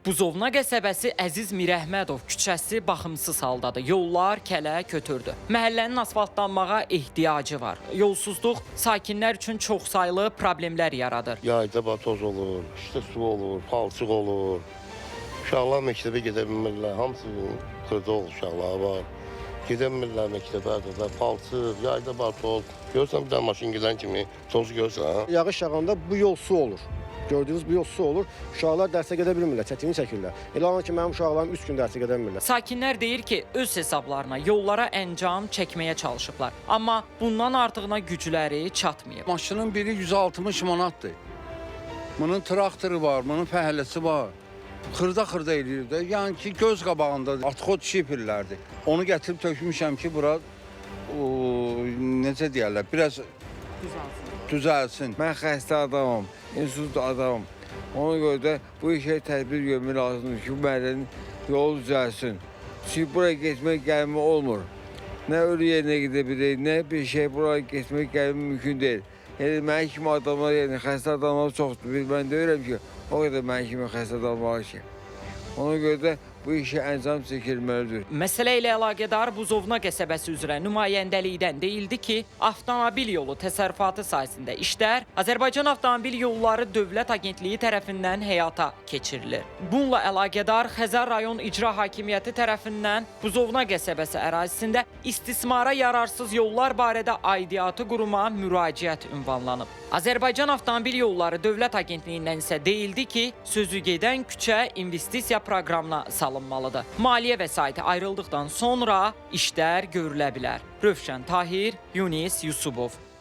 Buzovna qəsəbəsi Əziz Mirəhmədov küçəsi baxımsız haldadır. Yollar kələ kötürdü. Məhəllənin asfaltlanmağa ehtiyacı var. Yolsuzluq sakinlər üçün çoxsaylı problemlər yaradır. Yayda toz olur, qışda su olur, palçıq olur. Uşaqlar məktəbə gedə bilmirlər. Hamısının xırda uşaqlar var. Gedə bilmirlər məktəbə, palçıq, yayda toz. Görürsən bir dənə maşın gedən kimi toz görürsən. Yağış yağanda bu yol su olur. Gördüyünüz bu yol su olur. Uşaqlar dərsə gedə bilmirlər, çətinlik çəkirlər. Elə olan ki, mənim uşaqlarım 3 gün dərsə gedə bilmirlər. Sakinlər deyir ki, öz hesablarına yollara əncam çəkməyə çalışıblar. Amma bundan artığına gücləri çatmayıb. Maşının biri 160 manatdır. Bunun traktoru var, bunun fəhləsi var. Xırda eləyir də. Yəni ki, göz qabağında atxot şipirlərdir. Onu gətirib tökmüşəm ki, bura necə deyərlər, biraz düzəlsin. Mən xəstə adamam, insult adamam. Ona görə də bu işə tədbir görmək lazımdır ki, bu məhəllənin yolu düzəlsin. Çünki buraya getmək gəlmə olmur. Nə ölü yerinə gedə bilir, nə bir şey buraya getmək gəlmə mümkün deyil. Yəni, mən kimi adamlar, yəni xəstə adamlar çoxdur. Mən deyirəm ki, o qədər mən kimi xəstə adamlar var ki. Ona görə də bu işə əncam çəkilməlidir. Məsələ ilə əlaqədar Buzovna qəsəbəsi üzrə nümayəndəlikdən deyildi ki, avtomobil yolu təsərrüfatı sahəsində işlər Azərbaycan Avtomobil Yolları Dövlət Agentliyi tərəfindən həyata keçirilir. Bununla əlaqədar Xəzər rayon icra hakimiyyəti tərəfindən Buzovna qəsəbəsi ərazisində istismara yararsız yollar barədə aidiyyatı quruma müraciət ünvanlanıb. Azərbaycan Avtomobil Yolları Dövlət Agentliyindən isə deyildi ki, sözü gedən küçə investisiya proqramına salınmalıdır. Maliyyə vəsaiti ayrıldıqdan sonra işlər görülə bilər. Rövşən Tahir, Yunis Yusubov.